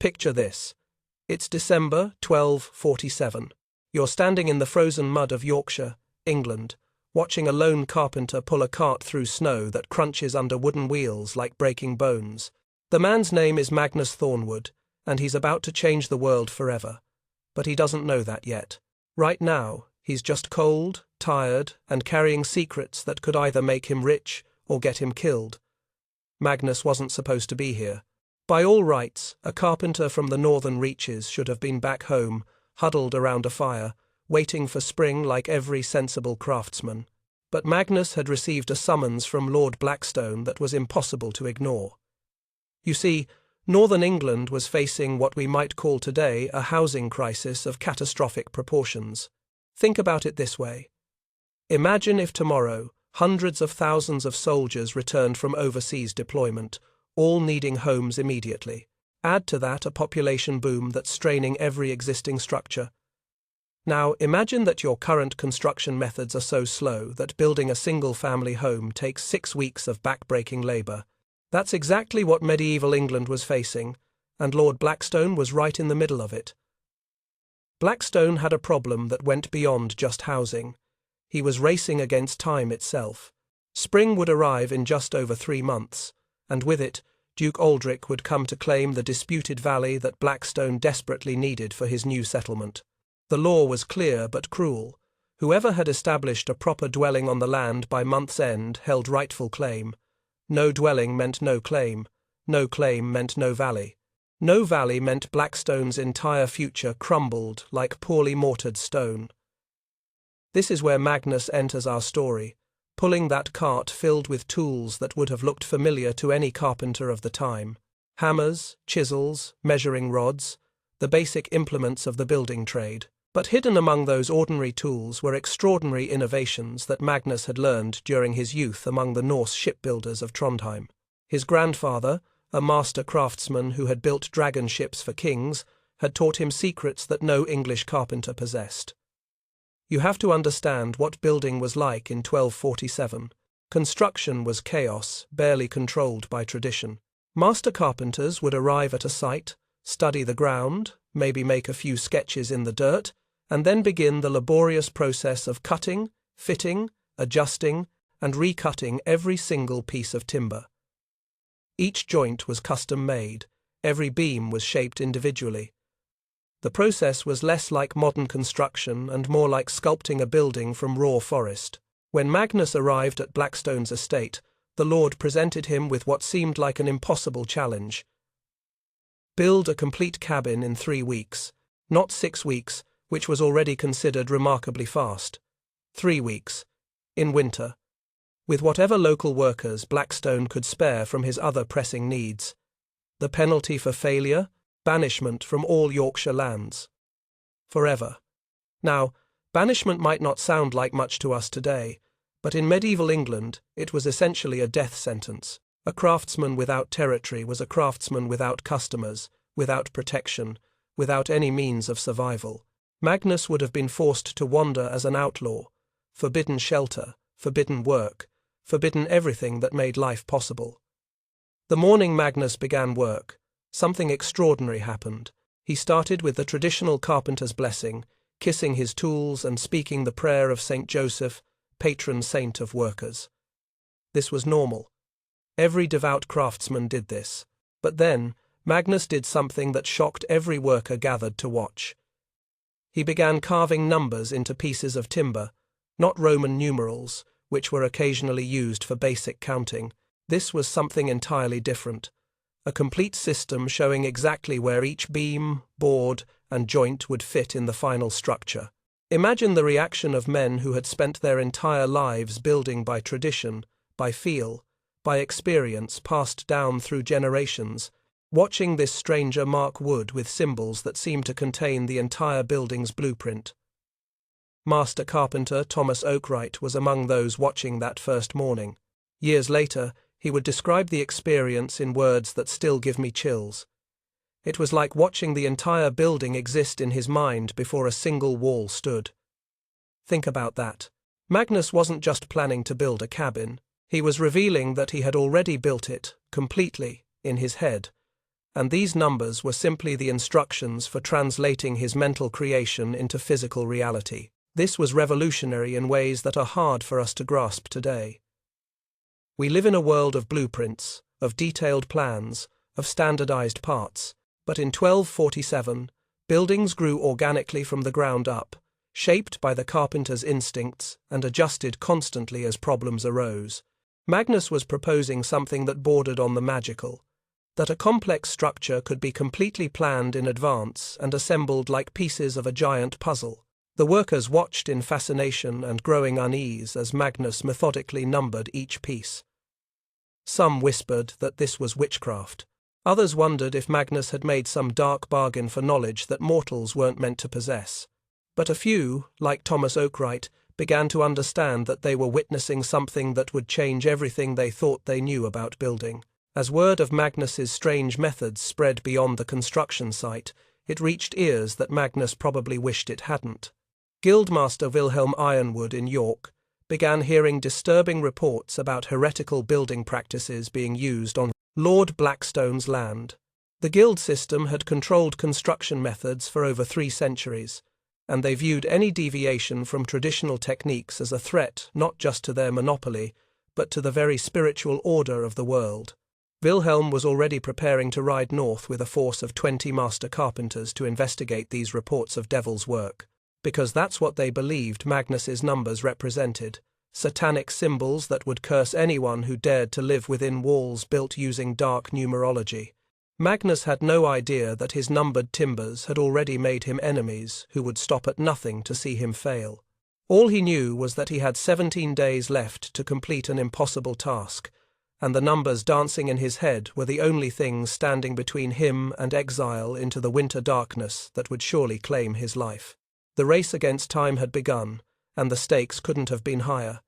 Picture this. It's December 1247. You're standing in the frozen mud of Yorkshire, England, watching a lone carpenter pull a cart through snow that crunches under wooden wheels like breaking bones. The man's name is Magnus Thornwood, and he's about to change the world forever. But he doesn't know that yet. Right now, he's just cold, tired, and carrying secrets that could either make him rich or get him killed. Magnus wasn't supposed to be here. By all rights, a carpenter from the northern reaches should have been back home, huddled around a fire, waiting for spring like every sensible craftsman. But Magnus had received a summons from Lord Blackstone that was impossible to ignore. You see, northern England was facing what we might call today a housing crisis of catastrophic proportions. Think about it this way. Imagine if tomorrow, hundreds of thousands of soldiers returned from overseas deployment, all needing homes immediately. Add to that a population boom that's straining every existing structure. Now, imagine that your current construction methods are so slow that building a single-family home takes 6 weeks of back-breaking labour. That's exactly what medieval England was facing, and Lord Blackstone was right in the middle of it. Blackstone had a problem that went beyond just housing. He was racing against time itself. Spring would arrive in just over 3 months, and with it, Duke Aldrich would come to claim the disputed valley that Blackstone desperately needed for his new settlement. The law was clear but cruel. Whoever had established a proper dwelling on the land by month's end held rightful claim. No dwelling meant no claim. No claim meant no valley. No valley meant Blackstone's entire future crumbled like poorly mortared stone. This is where Magnus enters our story, pulling that cart filled with tools that would have looked familiar to any carpenter of the time. Hammers, chisels, measuring rods, the basic implements of the building trade. But hidden among those ordinary tools were extraordinary innovations that Magnus had learned during his youth among the Norse shipbuilders of Trondheim. His grandfather, a master craftsman who had built dragon ships for kings, had taught him secrets that no English carpenter possessed. You have to understand what building was like in 1247. Construction was chaos, barely controlled by tradition. Master carpenters would arrive at a site, study the ground, maybe make a few sketches in the dirt, and then begin the laborious process of cutting, fitting, adjusting, and recutting every single piece of timber. Each joint was custom-made, every beam was shaped individually. The process was less like modern construction and more like sculpting a building from raw forest. When Magnus arrived at Blackstone's estate, the Lord presented him with what seemed like an impossible challenge. Build a complete cabin in 3 weeks, not 6 weeks, which was already considered remarkably fast. 3 weeks, in winter, with whatever local workers Blackstone could spare from his other pressing needs. The penalty for failure? Banishment from all Yorkshire lands. Forever. Now, banishment might not sound like much to us today, but in medieval England it was essentially a death sentence. A craftsman without territory was a craftsman without customers, without protection, without any means of survival. Magnus would have been forced to wander as an outlaw, forbidden shelter, forbidden work, forbidden everything that made life possible. The morning Magnus began work, something extraordinary happened. He started with the traditional carpenter's blessing, kissing his tools and speaking the prayer of St. Joseph, patron saint of workers. This was normal. Every devout craftsman did this. But then, Magnus did something that shocked every worker gathered to watch. He began carving numbers into pieces of timber, not Roman numerals, which were occasionally used for basic counting. This was something entirely different. A complete system showing exactly where each beam, board, and joint would fit in the final structure. Imagine the reaction of men who had spent their entire lives building by tradition, by feel, by experience passed down through generations, watching this stranger mark wood with symbols that seemed to contain the entire building's blueprint. Master carpenter Thomas Oakwright was among those watching that first morning. Years later, he would describe the experience in words that still give me chills. It was like watching the entire building exist in his mind before a single wall stood. Think about that. Magnus wasn't just planning to build a cabin. He was revealing that he had already built it, completely, in his head. and these numbers were simply the instructions for translating his mental creation into physical reality. This was revolutionary in ways that are hard for us to grasp today. We live in a world of blueprints, of detailed plans, of standardized parts, but in 1247, buildings grew organically from the ground up, shaped by the carpenter's instincts and adjusted constantly as problems arose. Magnus was proposing something that bordered on the magical, that a complex structure could be completely planned in advance and assembled like pieces of a giant puzzle. The workers watched in fascination and growing unease as Magnus methodically numbered each piece. Some whispered that this was witchcraft. Others wondered if Magnus had made some dark bargain for knowledge that mortals weren't meant to possess. But a few, like Thomas Oakright, began to understand that they were witnessing something that would change everything they thought they knew about building. As word of Magnus's strange methods spread beyond the construction site, it reached ears that Magnus probably wished it hadn't. Guildmaster Wilhelm Ironwood in York began hearing disturbing reports about heretical building practices being used on Lord Blackstone's land. The guild system had controlled construction methods for over 3 centuries, and they viewed any deviation from traditional techniques as a threat not just to their monopoly, but to the very spiritual order of the world. Wilhelm was already preparing to ride north with a force of 20 master carpenters to investigate these reports of devil's work, because that's what they believed Magnus's numbers represented, satanic symbols that would curse anyone who dared to live within walls built using dark numerology. Magnus had no idea that his numbered timbers had already made him enemies who would stop at nothing to see him fail. All he knew was that he had 17 days left to complete an impossible task, and the numbers dancing in his head were the only things standing between him and exile into the winter darkness that would surely claim his life. The race against time had begun, and the stakes couldn't have been higher.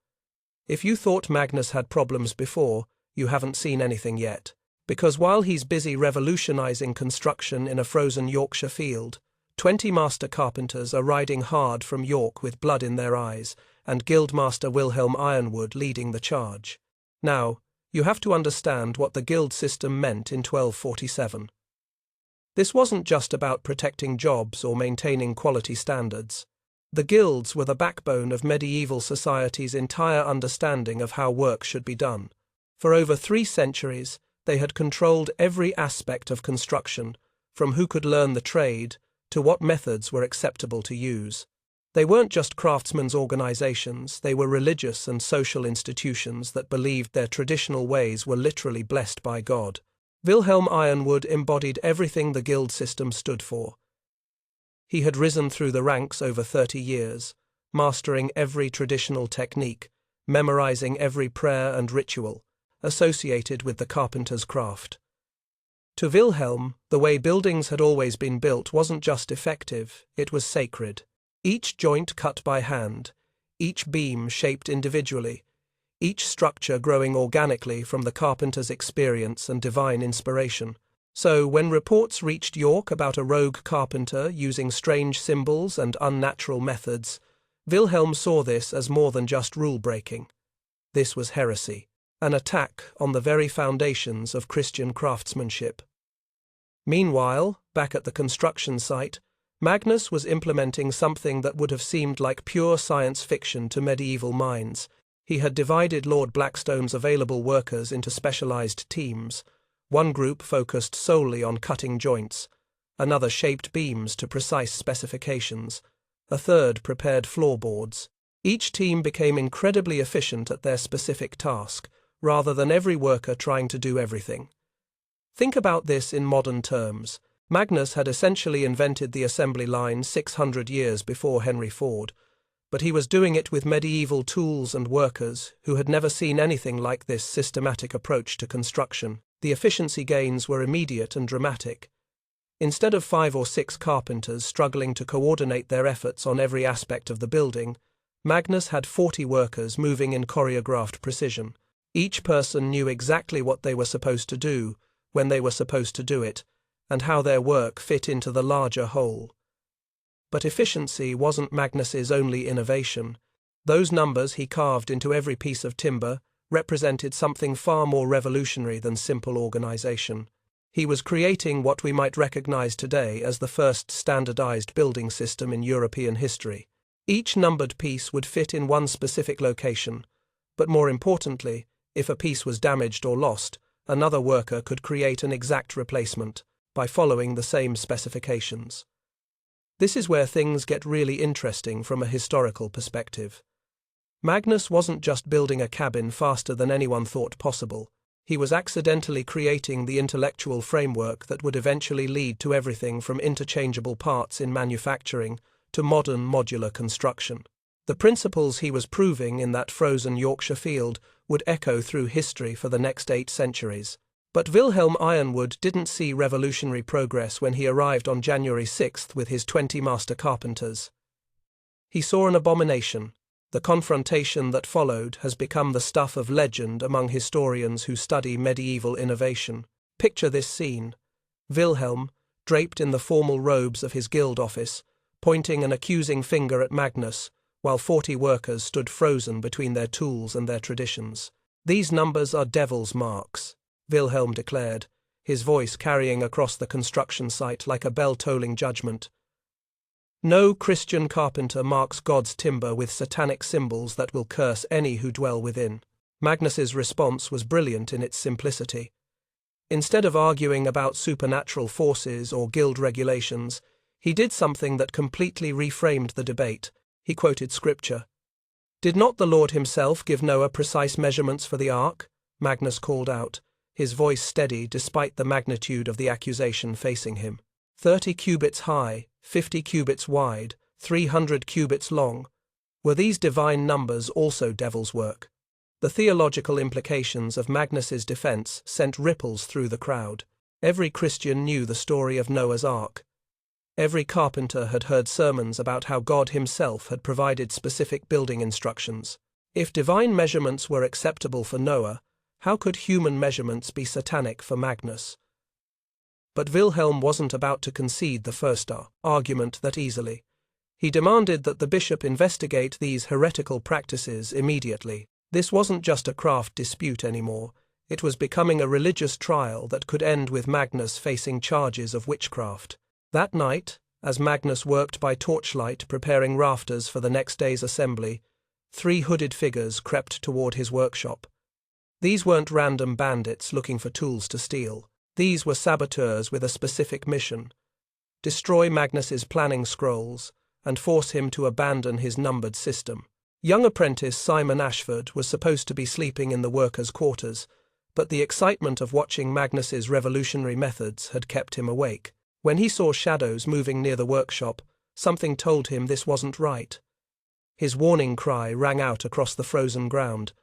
If you thought Magnus had problems before, you haven't seen anything yet. Because while he's busy revolutionizing construction in a frozen Yorkshire field, 20 master carpenters are riding hard from York with blood in their eyes, and Guildmaster Wilhelm Ironwood leading the charge. Now, you have to understand what the guild system meant in 1247. This wasn't just about protecting jobs or maintaining quality standards. The guilds were the backbone of medieval society's entire understanding of how work should be done. For over 3 centuries, they had controlled every aspect of construction, from who could learn the trade to what methods were acceptable to use. They weren't just craftsmen's organizations, they were religious and social institutions that believed their traditional ways were literally blessed by God. Wilhelm Ironwood embodied everything the guild system stood for. He had risen through the ranks over 30 years, mastering every traditional technique, memorizing every prayer and ritual associated with the carpenter's craft. To Wilhelm, the way buildings had always been built wasn't just effective, it was sacred. Each joint cut by hand, each beam shaped individually, each structure growing organically from the carpenter's experience and divine inspiration. So, when reports reached York about a rogue carpenter using strange symbols and unnatural methods, Wilhelm saw this as more than just rule-breaking. This was heresy, an attack on the very foundations of Christian craftsmanship. Meanwhile, back at the construction site, Magnus was implementing something that would have seemed like pure science fiction to medieval minds. He had divided Lord Blackstone's available workers into specialized teams. One group focused solely on cutting joints, another shaped beams to precise specifications, a third prepared floorboards. Each team became incredibly efficient at their specific task, rather than every worker trying to do everything. Think about this in modern terms. Magnus had essentially invented the assembly line 600 years before Henry Ford, but he was doing it with medieval tools and workers who had never seen anything like this systematic approach to construction. The efficiency gains were immediate and dramatic. Instead of 5 or 6 carpenters struggling to coordinate their efforts on every aspect of the building, Magnus had 40 workers moving in choreographed precision. Each person knew exactly what they were supposed to do, when they were supposed to do it, and how their work fit into the larger whole. But efficiency wasn't Magnus's only innovation. Those numbers he carved into every piece of timber represented something far more revolutionary than simple organization. He was creating what we might recognize today as the first standardized building system in European history. Each numbered piece would fit in one specific location, but more importantly, if a piece was damaged or lost, another worker could create an exact replacement by following the same specifications. This is where things get really interesting from a historical perspective. Magnus wasn't just building a cabin faster than anyone thought possible. He was accidentally creating the intellectual framework that would eventually lead to everything from interchangeable parts in manufacturing to modern modular construction. The principles he was proving in that frozen Yorkshire field would echo through history for the next 8 centuries. But Wilhelm Ironwood didn't see revolutionary progress when he arrived on January 6th with his 20 master carpenters. He saw an abomination. The confrontation that followed has become the stuff of legend among historians who study medieval innovation. Picture this scene. Wilhelm, draped in the formal robes of his guild office, pointing an accusing finger at Magnus, while 40 workers stood frozen between their tools and their traditions. "These numbers are devil's marks," Wilhelm declared, his voice carrying across the construction site like a bell-tolling judgment. "No Christian carpenter marks God's timber with satanic symbols that will curse any who dwell within." Magnus's response was brilliant in its simplicity. Instead of arguing about supernatural forces or guild regulations, he did something that completely reframed the debate. He quoted scripture. "Did not the Lord himself give Noah precise measurements for the ark?" Magnus called out, his voice steady despite the magnitude of the accusation facing him. 30 cubits high, 50 cubits wide, 300 cubits long. Were these divine numbers also devil's work? The theological implications of Magnus's defense sent ripples through the crowd. Every Christian knew the story of Noah's Ark. Every carpenter had heard sermons about how God himself had provided specific building instructions. If divine measurements were acceptable for Noah, how could human measurements be satanic for Magnus? But Wilhelm wasn't about to concede the first argument that easily. He demanded that the bishop investigate these heretical practices immediately. This wasn't just a craft dispute anymore. It was becoming a religious trial that could end with Magnus facing charges of witchcraft. That night, as Magnus worked by torchlight preparing rafters for the next day's assembly, 3 hooded figures crept toward his workshop. These weren't random bandits looking for tools to steal. These were saboteurs with a specific mission: destroy Magnus's planning scrolls and force him to abandon his numbered system. Young apprentice Simon Ashford was supposed to be sleeping in the workers' quarters, but the excitement of watching Magnus's revolutionary methods had kept him awake. When he saw shadows moving near the workshop, something told him this wasn't right. His warning cry rang out across the frozen ground.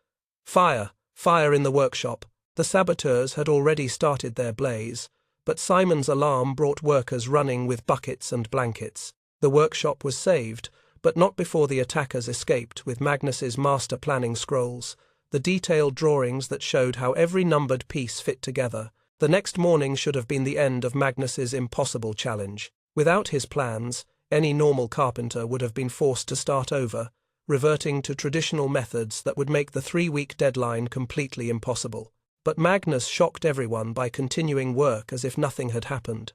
"Fire! Fire in the workshop!" The saboteurs had already started their blaze, but Simon's alarm brought workers running with buckets and blankets. The workshop was saved, but not before the attackers escaped with Magnus's master planning scrolls, the detailed drawings that showed how every numbered piece fit together. The next morning should have been the end of Magnus's impossible challenge. Without his plans, any normal carpenter would have been forced to start over, reverting to traditional methods that would make the 3-week deadline completely impossible. But Magnus shocked everyone by continuing work as if nothing had happened.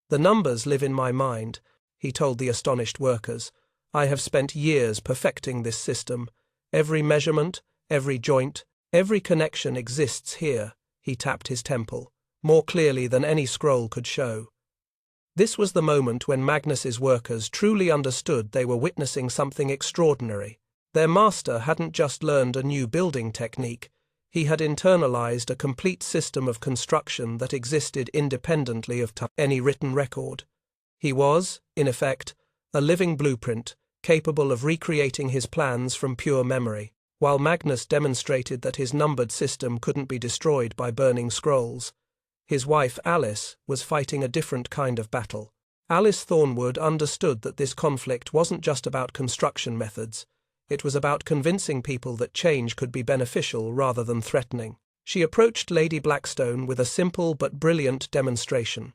"The numbers live in my mind," he told the astonished workers. "I have spent years perfecting this system. Every measurement, every joint, every connection exists here." He tapped his temple, more clearly than any scroll could show. This was the moment when Magnus's workers truly understood they were witnessing something extraordinary. Their master hadn't just learned a new building technique, he had internalized a complete system of construction that existed independently of any written record. He was, in effect, a living blueprint, capable of recreating his plans from pure memory. While Magnus demonstrated that his numbered system couldn't be destroyed by burning scrolls, his wife Alice was fighting a different kind of battle. Alice Thornwood understood that this conflict wasn't just about construction methods, it was about convincing people that change could be beneficial rather than threatening. She approached Lady Blackstone with a simple but brilliant demonstration.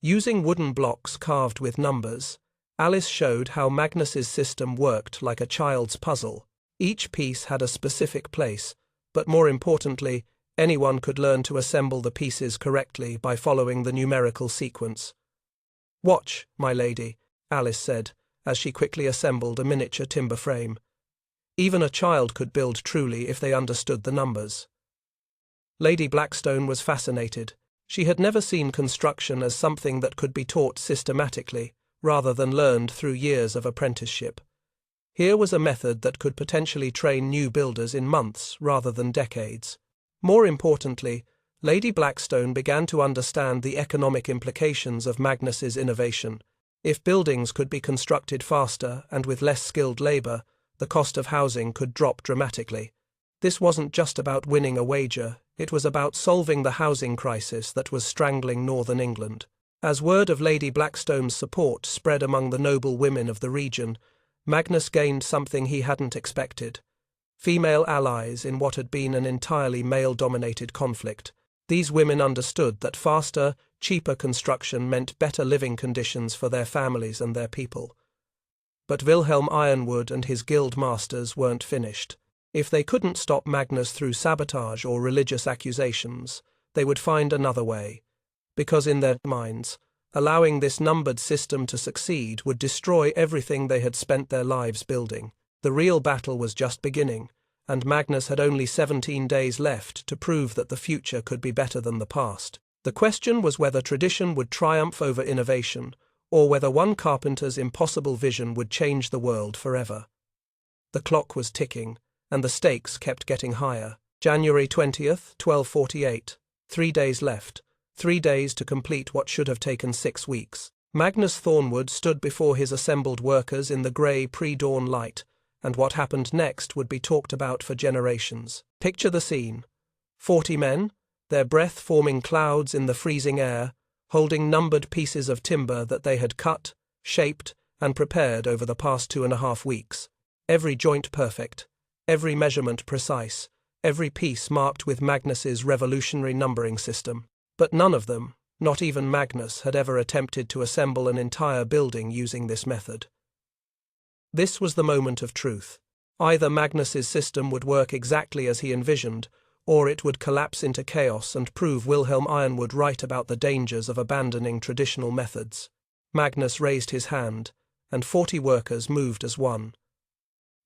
Using wooden blocks carved with numbers, Alice showed how Magnus's system worked like a child's puzzle. Each piece had a specific place, but more importantly, Anyone could learn to assemble the pieces correctly by following the numerical sequence. "Watch, my lady," Alice said, as she quickly assembled a miniature timber frame. Even a child could build truly if they understood the numbers. Lady Blackstone was fascinated. She had never seen construction as something that could be taught systematically, rather than learned through years of apprenticeship. Here was a method that could potentially train new builders in months rather than decades. More importantly, Lady Blackstone began to understand the economic implications of Magnus's innovation. If buildings could be constructed faster and with less skilled labor, the cost of housing could drop dramatically. This wasn't just about winning a wager, it was about solving the housing crisis that was strangling northern England. As word of Lady Blackstone's support spread among the noble women of the region, Magnus gained something he hadn't expected: female allies in what had been an entirely male-dominated conflict. These women understood that faster, cheaper construction meant better living conditions for their families and their people. But Wilhelm Ironwood and his guild masters weren't finished. If they couldn't stop Magnus through sabotage or religious accusations, they would find another way. Because in their minds, allowing this numbered system to succeed would destroy everything they had spent their lives building. The real battle was just beginning, and Magnus had only 17 days left to prove that the future could be better than the past. The question was whether tradition would triumph over innovation, or whether one carpenter's impossible vision would change the world forever. The clock was ticking, and the stakes kept getting higher. January 20th, 1248. 3 days left. 3 days to complete what should have taken 6 weeks. Magnus Thornwood stood before his assembled workers in the grey pre-dawn light, and what happened next would be talked about for generations. Picture the scene. 40 men, their breath forming clouds in the freezing air, holding numbered pieces of timber that they had cut, shaped, and prepared over the past 2.5 weeks. Every joint perfect, every measurement precise, every piece marked with Magnus's revolutionary numbering system. But none of them, not even Magnus, had ever attempted to assemble an entire building using this method. This was the moment of truth. Either Magnus's system would work exactly as he envisioned, or it would collapse into chaos and prove Wilhelm Ironwood right about the dangers of abandoning traditional methods. Magnus raised his hand, and 40 workers moved as one.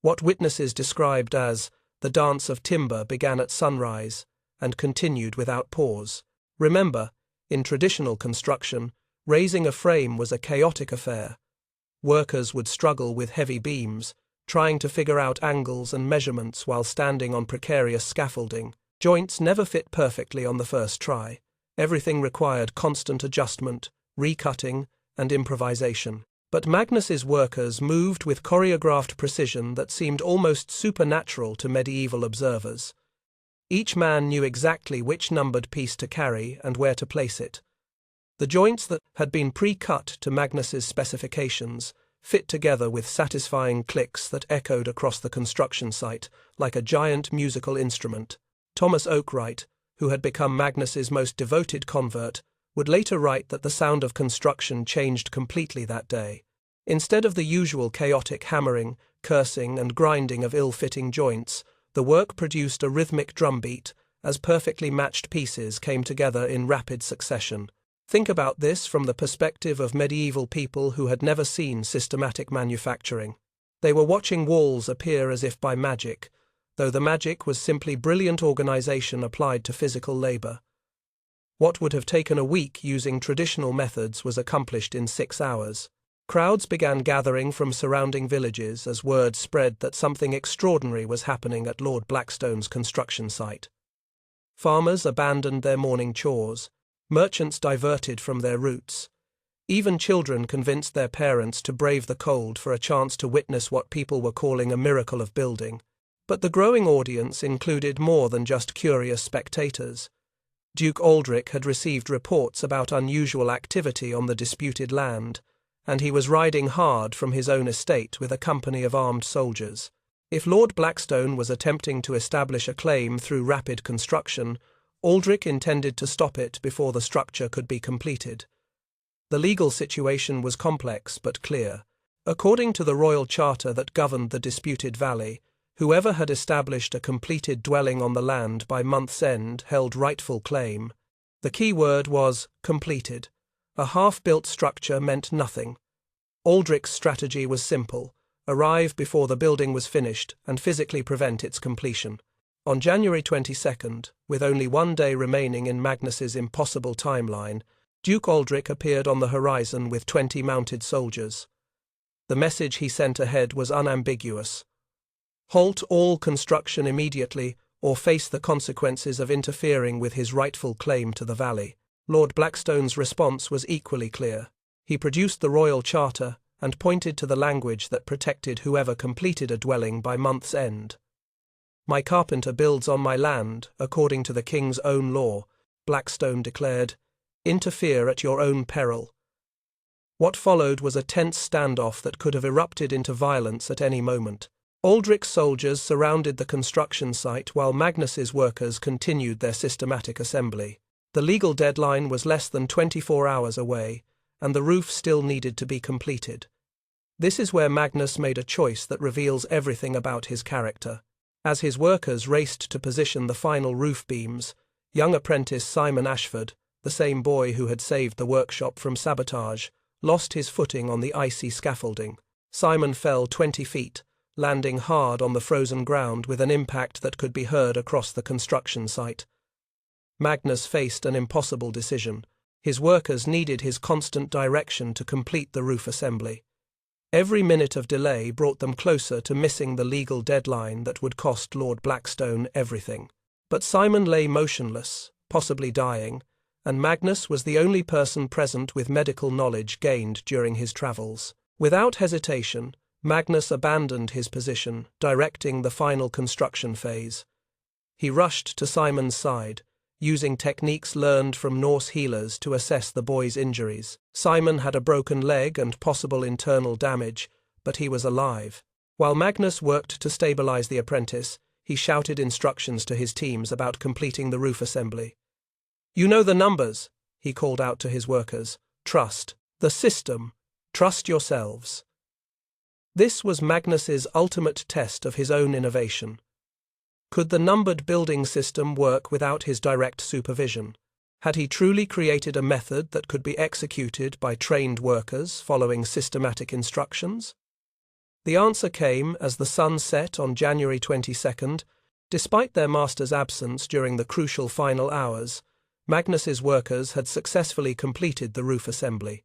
What witnesses described as the dance of timber began at sunrise and continued without pause. Remember, in traditional construction, raising a frame was a chaotic affair. Workers would struggle with heavy beams, trying to figure out angles and measurements while standing on precarious scaffolding. Joints never fit perfectly on the first try. Everything required constant adjustment, recutting, and improvisation. But Magnus's workers moved with choreographed precision that seemed almost supernatural to medieval observers. Each man knew exactly which numbered piece to carry and where to place it. The joints that had been pre-cut to Magnus's specifications fit together with satisfying clicks that echoed across the construction site like a giant musical instrument. Thomas Oakwright, who had become Magnus's most devoted convert, would later write that the sound of construction changed completely that day. Instead of the usual chaotic hammering, cursing, and grinding of ill-fitting joints, the work produced a rhythmic drumbeat as perfectly matched pieces came together in rapid succession. Think about this from the perspective of medieval people who had never seen systematic manufacturing. They were watching walls appear as if by magic, though the magic was simply brilliant organization applied to physical labor. What would have taken a week using traditional methods was accomplished in 6 hours. Crowds began gathering from surrounding villages as word spread that something extraordinary was happening at Lord Blackstone's construction site. Farmers abandoned their morning chores, merchants diverted from their routes. Even children convinced their parents to brave the cold for a chance to witness what people were calling a miracle of building. But the growing audience included more than just curious spectators. Duke Aldrich had received reports about unusual activity on the disputed land, and he was riding hard from his own estate with a company of armed soldiers. If Lord Blackstone was attempting to establish a claim through rapid construction, Aldrich intended to stop it before the structure could be completed. The legal situation was complex but clear. According to the royal charter that governed the disputed valley, Whoever had established a completed dwelling on the land by month's end held rightful claim. The key word was completed. A half-built structure meant nothing. Aldrich's strategy was simple: arrive before the building was finished and physically prevent its completion. On January 22nd, with only 1 day remaining in Magnus's impossible timeline, Duke Aldrich appeared on the horizon with 20 mounted soldiers. The message he sent ahead was unambiguous: halt all construction immediately, or face the consequences of interfering with his rightful claim to the valley. Lord Blackstone's response was equally clear. He produced the royal charter and pointed to the language that protected whoever completed a dwelling by month's end. "My carpenter builds on my land, according to the king's own law," Blackstone declared. "Interfere at your own peril." What followed was a tense standoff that could have erupted into violence at any moment. Aldrich's soldiers surrounded the construction site while Magnus's workers continued their systematic assembly. The legal deadline was less than 24 hours away, and the roof still needed to be completed. This is where Magnus made a choice that reveals everything about his character. As his workers raced to position the final roof beams, young apprentice Simon Ashford, the same boy who had saved the workshop from sabotage, lost his footing on the icy scaffolding. Simon fell 20 feet, landing hard on the frozen ground with an impact that could be heard across the construction site. Magnus faced an impossible decision. His workers needed his constant direction to complete the roof assembly. Every minute of delay brought them closer to missing the legal deadline that would cost Lord Blackstone everything. But Simon lay motionless, possibly dying, and Magnus was the only person present with medical knowledge gained during his travels. Without hesitation, Magnus abandoned his position, directing the final construction phase. He rushed to Simon's side, using techniques learned from Norse healers to assess the boy's injuries. Simon had a broken leg and possible internal damage, but he was alive. While Magnus worked to stabilize the apprentice, he shouted instructions to his teams about completing the roof assembly. "You know the numbers," he called out to his workers. "Trust the system. Trust yourselves." This was Magnus's ultimate test of his own innovation. Could the numbered building system work without his direct supervision? Had he truly created a method that could be executed by trained workers following systematic instructions? The answer came as the sun set on January 22nd. Despite their master's absence during the crucial final hours, Magnus's workers had successfully completed the roof assembly.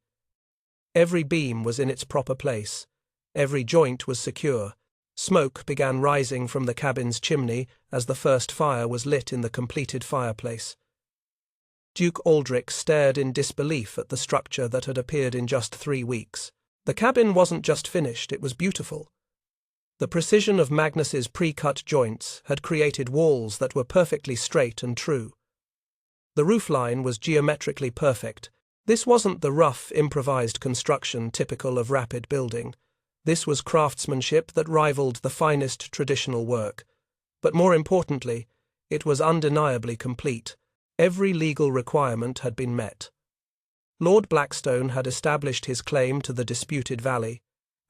Every beam was in its proper place. Every joint was secure. Smoke began rising from the cabin's chimney as the first fire was lit in the completed fireplace. Duke Aldrich stared in disbelief at the structure that had appeared in just 3 weeks. The cabin wasn't just finished, it was beautiful. The precision of Magnus's pre-cut joints had created walls that were perfectly straight and true. The roofline was geometrically perfect. This wasn't the rough, improvised construction typical of rapid building. This was craftsmanship that rivaled the finest traditional work. But more importantly, it was undeniably complete. Every legal requirement had been met. Lord Blackstone had established his claim to the disputed valley,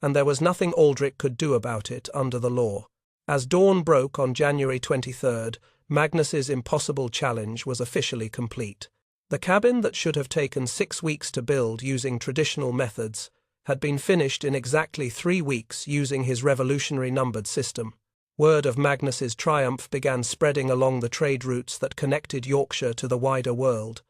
and there was nothing Aldrich could do about it under the law. As dawn broke on January 23rd, Magnus's impossible challenge was officially complete. The cabin that should have taken 6 weeks to build using traditional methods had been finished in exactly 3 weeks using his revolutionary numbered system. Word of Magnus's triumph began spreading along the trade routes that connected Yorkshire to the wider world.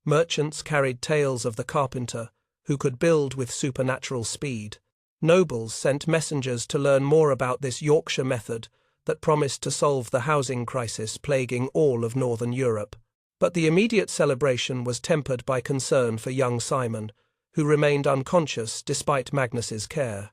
Merchants carried tales of the carpenter, who could build with supernatural speed. Nobles sent messengers to learn more about this Yorkshire method that promised to solve the housing crisis plaguing all of Northern Europe. But the immediate celebration was tempered by concern for young Simon, who remained unconscious despite Magnus's care.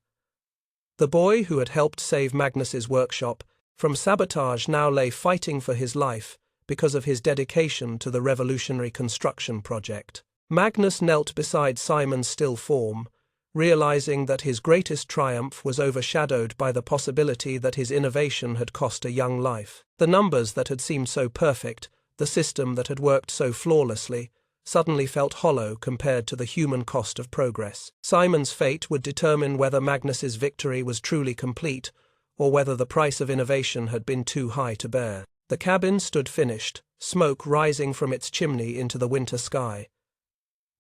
The boy who had helped save Magnus's workshop from sabotage now lay fighting for his life because of his dedication to the revolutionary construction project. Magnus knelt beside Simon's still form, realizing that his greatest triumph was overshadowed by the possibility that his innovation had cost a young life. The numbers that had seemed so perfect, the system that had worked so flawlessly, suddenly felt hollow compared to the human cost of progress. Simon's fate would determine whether Magnus's victory was truly complete, or whether the price of innovation had been too high to bear. The cabin stood finished, smoke rising from its chimney into the winter sky.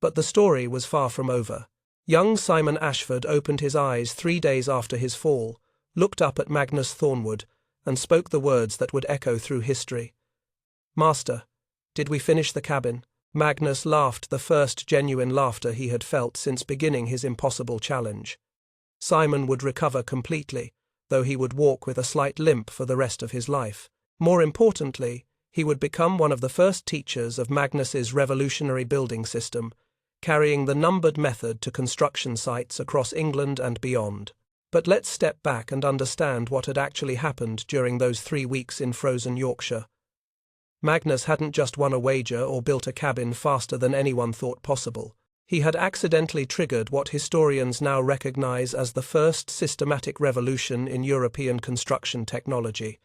But the story was far from over. Young Simon Ashford opened his eyes 3 days after his fall, looked up at Magnus Thornwood, and spoke the words that would echo through history. "Master, did we finish the cabin?" Magnus laughed, the first genuine laughter he had felt since beginning his impossible challenge. Simon would recover completely, though he would walk with a slight limp for the rest of his life. More importantly, he would become one of the first teachers of Magnus's revolutionary building system, carrying the numbered method to construction sites across England and beyond. But let's step back and understand what had actually happened during those 3 weeks in frozen Yorkshire. Magnus hadn't just won a wager or built a cabin faster than anyone thought possible. He had accidentally triggered what historians now recognize as the first systematic revolution in European construction technology.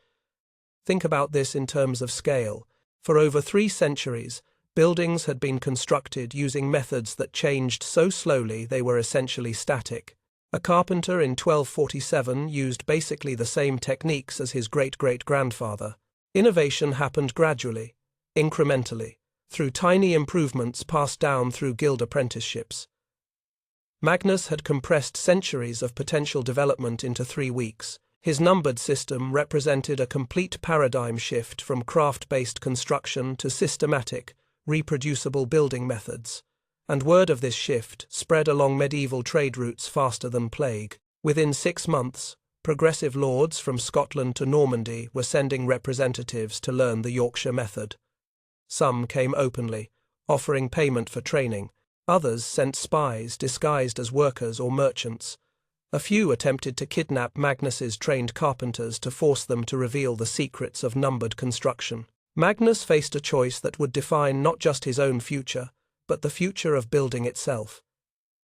Think about this in terms of scale. For over 3 centuries, buildings had been constructed using methods that changed so slowly they were essentially static. A carpenter in 1247 used basically the same techniques as his great-great-grandfather. Innovation happened gradually, incrementally, through tiny improvements passed down through guild apprenticeships. Magnus had compressed centuries of potential development into 3 weeks. His numbered system represented a complete paradigm shift from craft-based construction to systematic, reproducible building methods. And word of this shift spread along medieval trade routes faster than plague. Within 6 months, progressive lords from Scotland to Normandy were sending representatives to learn the Yorkshire method. Some came openly, offering payment for training. Others sent spies disguised as workers or merchants. A few attempted to kidnap Magnus's trained carpenters to force them to reveal the secrets of numbered construction. Magnus faced a choice that would define not just his own future, but the future of building itself.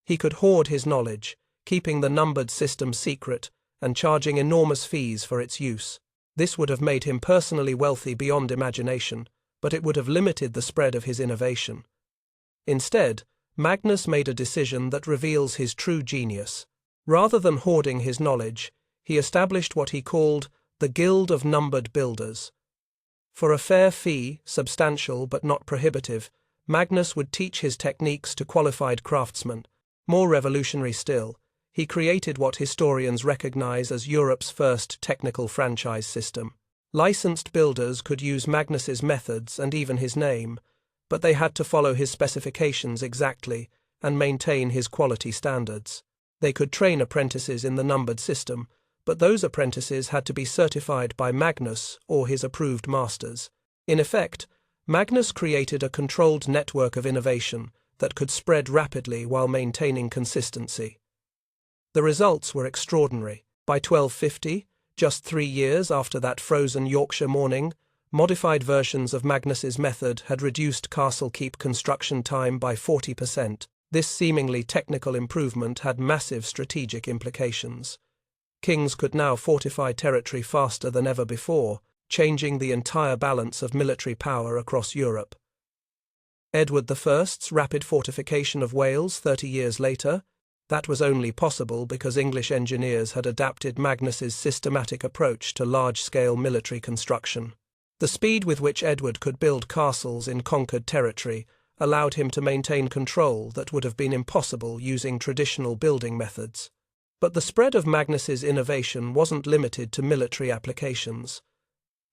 He could hoard his knowledge, keeping the numbered system secret and charging enormous fees for its use. This would have made him personally wealthy beyond imagination, but it would have limited the spread of his innovation. Instead, Magnus made a decision that reveals his true genius. Rather than hoarding his knowledge, he established what he called the Guild of Numbered Builders. For a fair fee, substantial but not prohibitive, Magnus would teach his techniques to qualified craftsmen. More revolutionary still, he created what historians recognize as Europe's first technical franchise system. Licensed builders could use Magnus's methods and even his name, but they had to follow his specifications exactly and maintain his quality standards. They could train apprentices in the numbered system, but those apprentices had to be certified by Magnus or his approved masters. In effect, Magnus created a controlled network of innovation that could spread rapidly while maintaining consistency. The results were extraordinary. By 1250, just 3 years after that frozen Yorkshire morning, modified versions of Magnus's method had reduced Castle Keep construction time by 40%. This seemingly technical improvement had massive strategic implications. Kings could now fortify territory faster than ever before, changing the entire balance of military power across Europe. Edward I's rapid fortification of Wales 30 years later, that was only possible because English engineers had adapted Magnus's systematic approach to large-scale military construction. The speed with which Edward could build castles in conquered territory allowed him to maintain control that would have been impossible using traditional building methods. But the spread of Magnus's innovation wasn't limited to military applications.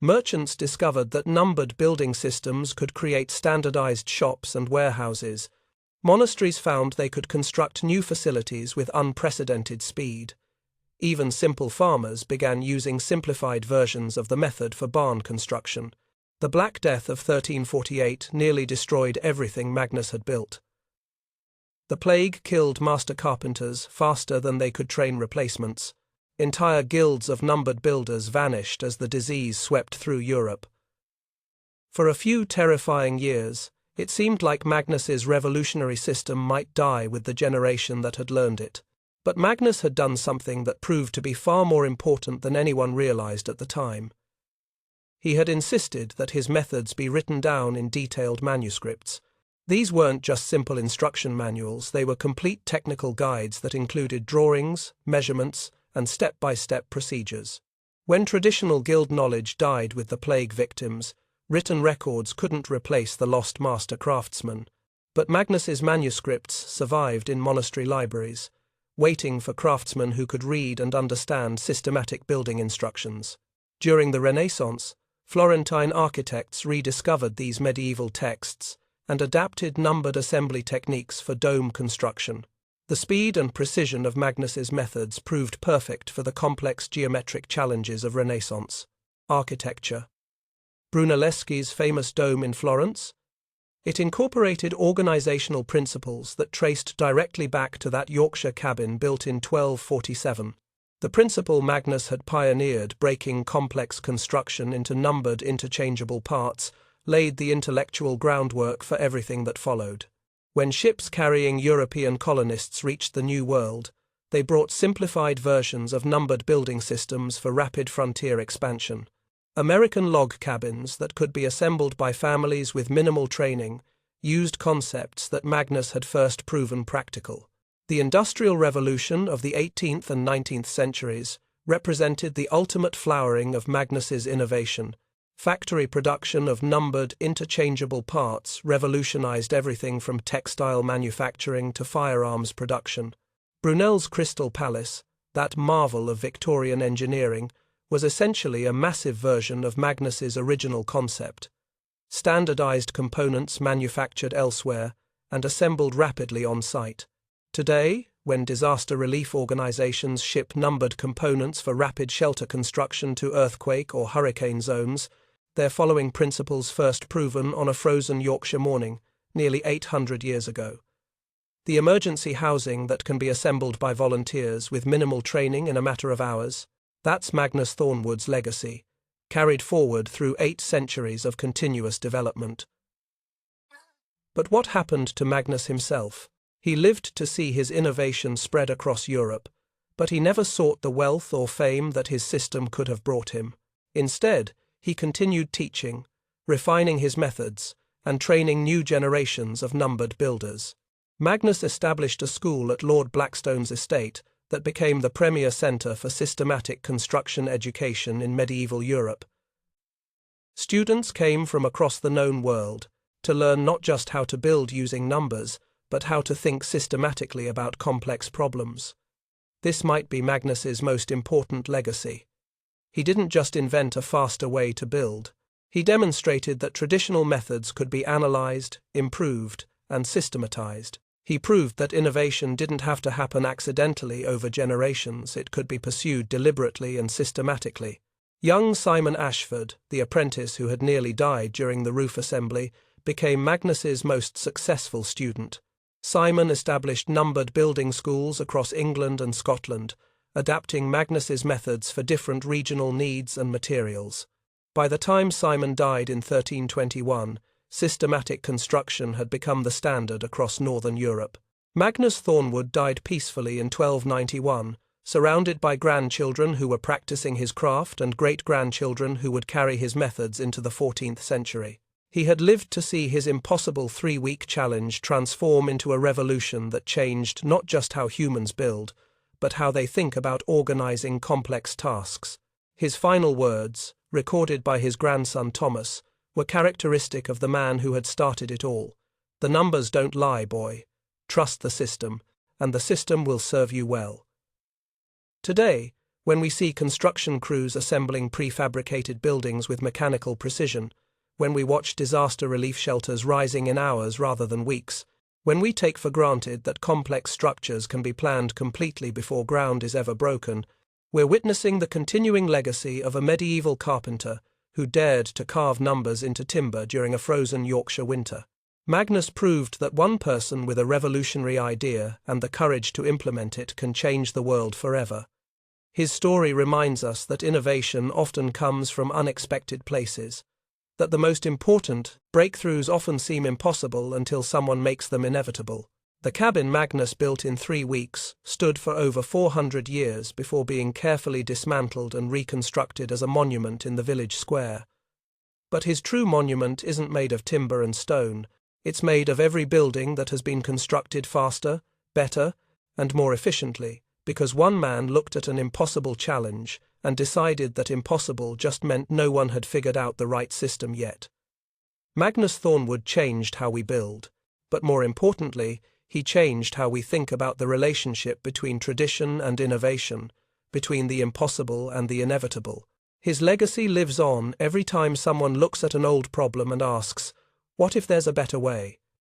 Merchants discovered that numbered building systems could create standardized shops and warehouses. Monasteries found they could construct new facilities with unprecedented speed. Even simple farmers began using simplified versions of the method for barn construction. The Black Death of 1348 nearly destroyed everything Magnus had built. The plague killed master carpenters faster than they could train replacements. Entire guilds of numbered builders vanished as the disease swept through Europe. For a few terrifying years, it seemed like Magnus's revolutionary system might die with the generation that had learned it. But Magnus had done something that proved to be far more important than anyone realized at the time. He had insisted that his methods be written down in detailed manuscripts. These weren't just simple instruction manuals, they were complete technical guides that included drawings, measurements, and step-by-step procedures. When traditional guild knowledge died with the plague victims, written records couldn't replace the lost master craftsman. But Magnus's manuscripts survived in monastery libraries, waiting for craftsmen who could read and understand systematic building instructions. During the Renaissance, Florentine architects rediscovered these medieval texts and adapted numbered assembly techniques for dome construction. The speed and precision of Magnus's methods proved perfect for the complex geometric challenges of Renaissance architecture. Brunelleschi's famous dome in Florence? It incorporated organizational principles that traced directly back to that Yorkshire cabin built in 1247. The principle Magnus had pioneered, breaking complex construction into numbered interchangeable parts, laid the intellectual groundwork for everything that followed. When ships carrying European colonists reached the New World, they brought simplified versions of numbered building systems for rapid frontier expansion. American log cabins that could be assembled by families with minimal training used concepts that Magnus had first proven practical. The Industrial Revolution of the 18th and 19th centuries represented the ultimate flowering of Magnus's innovation. Factory production of numbered, interchangeable parts revolutionized everything from textile manufacturing to firearms production. Brunel's Crystal Palace, that marvel of Victorian engineering, was essentially a massive version of Magnus's original concept. Standardized components manufactured elsewhere and assembled rapidly on site. Today, when disaster relief organizations ship numbered components for rapid shelter construction to earthquake or hurricane zones, they're following principles first proven on a frozen Yorkshire morning, nearly 800 years ago. The emergency housing that can be assembled by volunteers with minimal training in a matter of hours, that's Magnus Thornwood's legacy, carried forward through 8 centuries of continuous development. But what happened to Magnus himself? He lived to see his innovation spread across Europe, but he never sought the wealth or fame that his system could have brought him. Instead, he continued teaching, refining his methods, and training new generations of numbered builders. Magnus established a school at Lord Blackstone's estate that became the premier centre for systematic construction education in medieval Europe. Students came from across the known world to learn not just how to build using numbers, but how to think systematically about complex problems. This might be Magnus's most important legacy. He didn't just invent a faster way to build. He demonstrated that traditional methods could be analyzed, improved, and systematized. He proved that innovation didn't have to happen accidentally over generations, it could be pursued deliberately and systematically. Young Simon Ashford, the apprentice who had nearly died during the roof assembly, became Magnus's most successful student. Simon established numbered building schools across England and Scotland, adapting Magnus's methods for different regional needs and materials. By the time Simon died in 1321, systematic construction had become the standard across northern Europe. Magnus Thornwood died peacefully in 1291, surrounded by grandchildren who were practicing his craft and great-grandchildren who would carry his methods into the 14th century. He had lived to see his impossible 3-week challenge transform into a revolution that changed not just how humans build, but how they think about organizing complex tasks. His final words, recorded by his grandson Thomas, were characteristic of the man who had started it all. "The numbers don't lie, boy. Trust the system, and the system will serve you well." Today, when we see construction crews assembling prefabricated buildings with mechanical precision, when we watch disaster relief shelters rising in hours rather than weeks, when we take for granted that complex structures can be planned completely before ground is ever broken, we're witnessing the continuing legacy of a medieval carpenter who dared to carve numbers into timber during a frozen Yorkshire winter. Magnus proved that one person with a revolutionary idea and the courage to implement it can change the world forever. His story reminds us that innovation often comes from unexpected places, that the most important breakthroughs often seem impossible until someone makes them inevitable. The cabin Magnus built in 3 weeks stood for over 400 years before being carefully dismantled and reconstructed as a monument in the village square. But his true monument isn't made of timber and stone. It's made of every building that has been constructed faster, better, and more efficiently, because one man looked at an impossible challenge and decided that impossible just meant no one had figured out the right system yet. Magnus Thornwood changed how we build, but more importantly, he changed how we think about the relationship between tradition and innovation, between the impossible and the inevitable. His legacy lives on every time someone looks at an old problem and asks, what if there's a better way?